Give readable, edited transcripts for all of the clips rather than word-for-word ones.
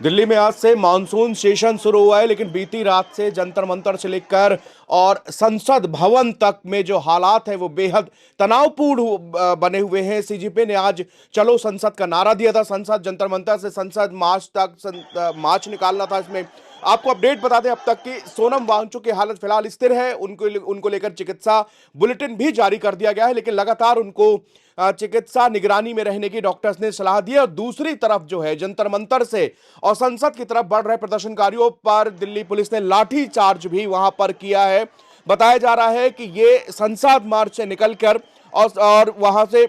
दिल्ली में आज से मानसून सेशन शुरू हुआ है, लेकिन बीती रात से जंतर मंतर से लेकर और संसद भवन तक में जो हालात है वो बेहद तनावपूर्ण बने हुए हैं। सीजीपी ने आज चलो संसद का नारा दिया था। संसद जंतर मंतर से संसद मार्च तक मार्च निकालना था। इसमें आपको अपडेट बता दें अब तक कि सोनम वांगचुक की हालत फिलहाल स्थिर है। उनको लेकर चिकित्सा बुलेटिन भी जारी कर दिया गया है, लेकिन लगातार उनको चिकित्सा निगरानी में रहने की डॉक्टर्स ने सलाह दी है। और दूसरी तरफ जो है जंतर मंतर से और संसद की तरफ बढ़ रहे प्रदर्शनकारियों पर दिल्ली पुलिस ने लाठी चार्ज भी वहां पर किया है। बताया जा रहा है कि ये संसद मार्ग से निकलकर और वहां से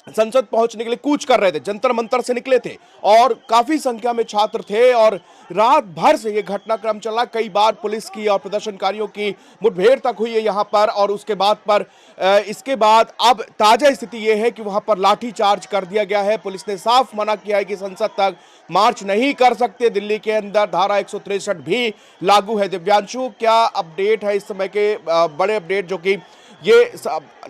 संसद पहुंचने के लिए कूच कर रहे थे, जंतर मंतर से निकले थे और काफी संख्या में छात्र थे और रात भर से यह घटनाक्रम चला। कई बार पुलिस की और प्रदर्शनकारियों की मुठभेड़ तक हुई है यहां पर। और इसके बाद अब ताजा स्थिति यह है कि वहां पर लाठी चार्ज कर दिया गया है। पुलिस ने साफ मना किया है कि संसद तक मार्च नहीं कर सकते। दिल्ली के अंदर धारा 163 भी लागू है। दिव्यांशु, क्या अपडेट है इस समय के बड़े अपडेट जो कि ये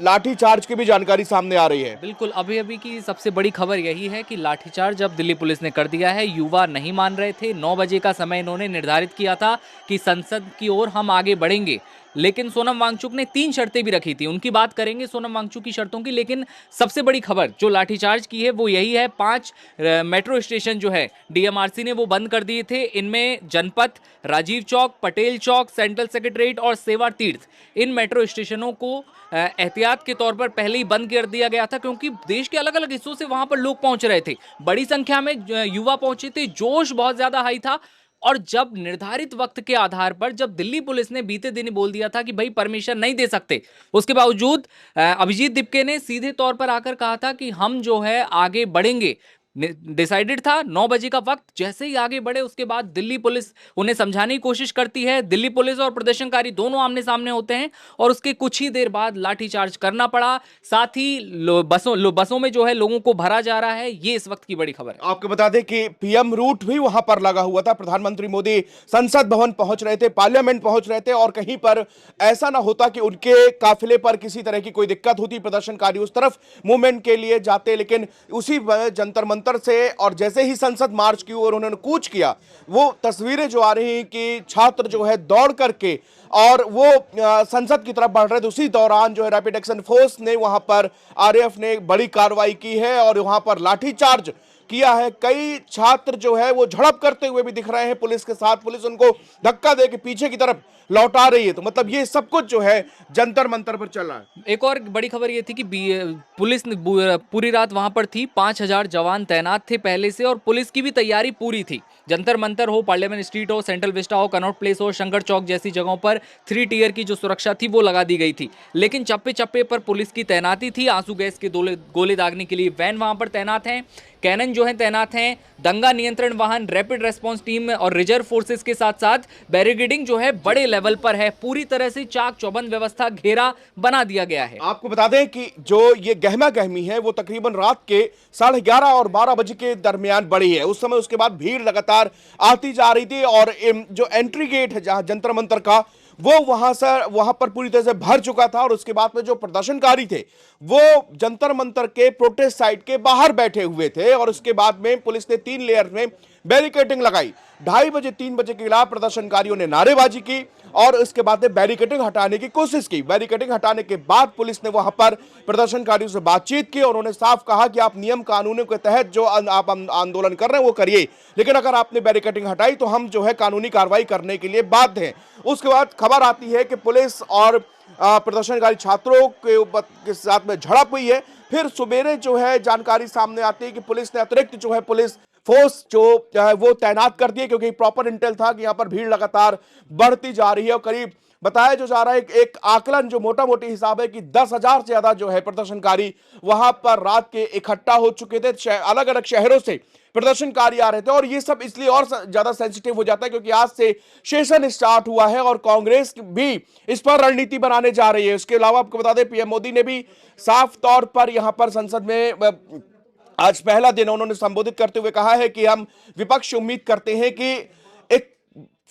लाठीचार्ज की भी जानकारी सामने आ रही है? बिल्कुल, अभी अभी की सबसे बड़ी खबर यही है कि लाठीचार्ज अब दिल्ली पुलिस ने कर दिया है। युवा नहीं मान रहे थे। 9 बजे का समय इन्होंने निर्धारित किया था कि संसद की ओर हम आगे बढ़ेंगे, लेकिन सोनम वांगचुक ने 3 शर्तें भी रखी थी। उनकी बात करेंगे सोनम वांगचुक की शर्तों की, लेकिन सबसे बड़ी खबर जो लाठीचार्ज की है वो यही है। 5 मेट्रो स्टेशन जो है डीएमआरसी ने वो बंद कर दिए थे। इनमें जनपथ, राजीव चौक, पटेल चौक, सेंट्रल सेक्रेटरीट और सेवा तीर्थ, इन मेट्रो स्टेशनों को एहतियात के तौर पर पहले ही बंद कर दिया गया था, क्योंकि देश के अलग अलग हिस्सों से वहां पर लोग पहुंच रहे थे। बड़ी संख्या में युवा पहुंचे थे, जोश बहुत ज्यादा हाई था। और जब निर्धारित वक्त के आधार पर जब दिल्ली पुलिस ने बीते दिन बोल दिया था कि भाई परमिशन नहीं दे सकते, उसके बावजूद अभिजीत दिपके ने सीधे तौर पर आकर कहा था कि हम जो है आगे बढ़ेंगे। डिसाइडेड था। 9 बजे का वक्त जैसे ही आगे बढ़े उसके बाद दिल्ली पुलिस उन्हें समझाने की कोशिश करती है। दिल्ली पुलिस और प्रदर्शनकारी दोनों आमने सामने होते हैं और उसके कुछ ही देर बाद लाठीचार्ज करना पड़ा। साथ ही बसों में जो है लोगों को भरा जा रहा है। ये इस वक्त की बड़ी खबर है। आपको बता दें कि पीएम रूट भी वहां पर लगा हुआ था। प्रधानमंत्री मोदी संसद भवन पहुंच रहे थे, पार्लियामेंट पहुंच रहे थे और कहीं पर ऐसा ना होता कि उनके काफिले पर किसी तरह की कोई दिक्कत होती। प्रदर्शनकारी उस तरफ मूवमेंट के लिए जाते, लेकिन उसी जंतर मंतर से और जैसे ही संसद मार्च की ओर उन्होंने कूच किया, वो तस्वीरें जो आ रही कि छात्र जो है दौड़ करके और वो संसद की तरफ बढ़ रहे थे। उसी दौरान जो है रैपिड एक्शन फोर्स ने वहां पर आरएएफ ने बड़ी कार्रवाई की है और वहां पर लाठीचार्ज किया है। कई छात्र जो है वो झड़प करते हुए भी दिख रहे हैं पुलिस के साथ। पुलिस उनको धक्का दे के पीछे की तरफ लौटा रही है। तो मतलब ये सब कुछ जो है जंतर मंतर पर चल रहा है। एक और बड़ी खबर ये थी कि पुलिस ने पूरी रात वहां पर थी। 5,000 जवान तैनात थे पहले से और पुलिस की भी तैयारी पूरी थी। जंतर मंतर हो, पार्लियामेंट स्ट्रीट हो, सेंट्रल विस्टा हो, कनॉट प्लेस हो, शंकर चौक जैसी जगहों पर 3 टियर की जो सुरक्षा थी वो लगा दी गई थी। लेकिन चप्पे चप्पे पर पुलिस की तैनाती थी। आंसू गैस के गोले दागने के लिए वैन वहां पर तैनात हैं, कैनन जो है तैनात हैं, दंगा नियंत्रण वाहन, रैपिड रेस्पॉन्स टीम और रिजर्व फोर्सेस के साथ साथ बैरिकेडिंग जो है बड़े लेवल पर है। पूरी तरह से चाक चौबंद व्यवस्था, घेरा बना दिया गया है। आपको बता दें कि जो ये गहमा गहमी है वो तकरीबन रात के 11:30 और 12 बजे के दरमियान बढ़ी है। उस समय उसके बाद भीड़ लगातार आती जा रही थी और जो एंट्री गेट है जहां जंतर मंतर का, वो वहां पर पूरी तरह से भर चुका था। और उसके बाद में जो प्रदर्शनकारी थे वो जंतर मंतर के प्रोटेस्ट साइट के बाहर बैठे हुए थे और उसके बाद में पुलिस ने 3 लेयर में बैरिकेडिंग लगाई। 2:30 बजे 3 बजे के खिलाफ प्रदर्शनकारियों ने नारेबाजी की और इसके बाद में बैरिकेडिंग हटाने की कोशिश की। बैरिकेडिंग हटाने के बाद पुलिस ने वहां पर प्रदर्शनकारियों से बातचीत की और उन्होंने साफ कहा कि आप नियम कानूनों के तहत जो आप आंदोलन कर रहे हैं वो करिए, लेकिन अगर आपने बैरिकेडिंग हटाई तो हम जो है कानूनी कार्रवाई करने के लिए बाध्य हैं। उसके बाद खबर आती है कि पुलिस और प्रदर्शनकारी छात्रों के साथ में झड़प हुई है। फिर सवेरे जो है जानकारी सामने आती है कि पुलिस ने अतिरिक्त जो है पुलिस फोर्स जो है वो तैनात कर दिए, क्योंकि प्रॉपर इंटेल था कि यहां पर भीड़ लगातार बढ़ती जा रही है। और करीब बताया जो जा रहा है एक आकलन जो मोटा मोटी हिसाब है कि 10,000 से ज्यादा जो है प्रदर्शनकारी वहां पर रात के इकट्ठा हो चुके थे। अलग अलग शहरों से प्रदर्शनकारी आ रहे थे और ये सब इसलिए और ज्यादा सेंसिटिव हो जाता है क्योंकि आज से सेशन स्टार्ट हुआ है और कांग्रेस भी इस पर रणनीति बनाने जा रही है। इसके अलावा आपको बता दें पीएम मोदी ने भी साफ तौर पर यहां पर संसद में आज पहला दिन उन्होंने संबोधित करते हुए कहा है कि हम विपक्ष से उम्मीद करते हैं कि एक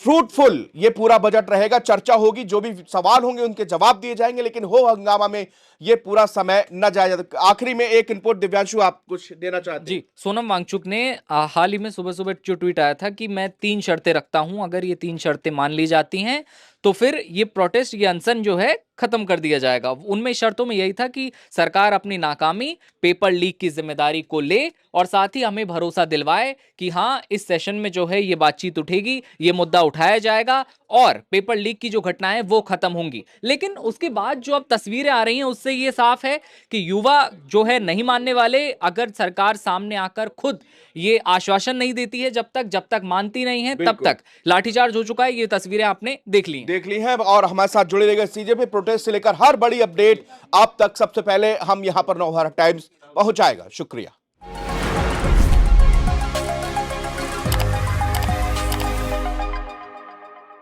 फ्रूटफुल ये पूरा बजट रहेगा, चर्चा होगी, जो भी सवाल होंगे उनके जवाब दिए जाएंगे, लेकिन हो हंगामा में ये पूरा समय न जाया जाए। आखिरी में एक इनपुट दिव्यांशु, आप कुछ देना चाहते हैं? जी, सोनम वांगचुक ने हाल ही में सुबह सुबह जो ट्वीट आया था कि मैं 3 शर्तें रखता हूं, अगर ये 3 शर्तें मान ली जाती हैं तो फिर ये प्रोटेस्ट, ये अनशन जो है खत्म कर दिया जाएगा। उनमें शर्तों में यही था कि सरकार अपनी नाकामी, पेपर लीक की जिम्मेदारी को ले और साथ ही हमें भरोसा दिलवाए कि हाँ, इस सेशन में जो है ये बातचीत उठेगी, ये मुद्दा उठाया जाएगा और पेपर लीक की जो घटनाएं वो खत्म होंगी। लेकिन उसके बाद जो अब तस्वीरें आ रही हैं उससे ये साफ है कि युवा जो है नहीं मानने वाले। अगर सरकार सामने आकर खुद ये आश्वासन नहीं देती है, जब तक मानती नहीं है, तब बिल्कुल। तक लाठीचार्ज हो चुका है। ये तस्वीरें आपने देख ली हैं और हमारे साथ जुड़े रहेगा सीजेपी प्रोटेस्ट से लेकर हर बड़ी अपडेट आप तक सबसे पहले हम यहां पर नवभारत टाइम्स पहुंचाएगा। शुक्रिया।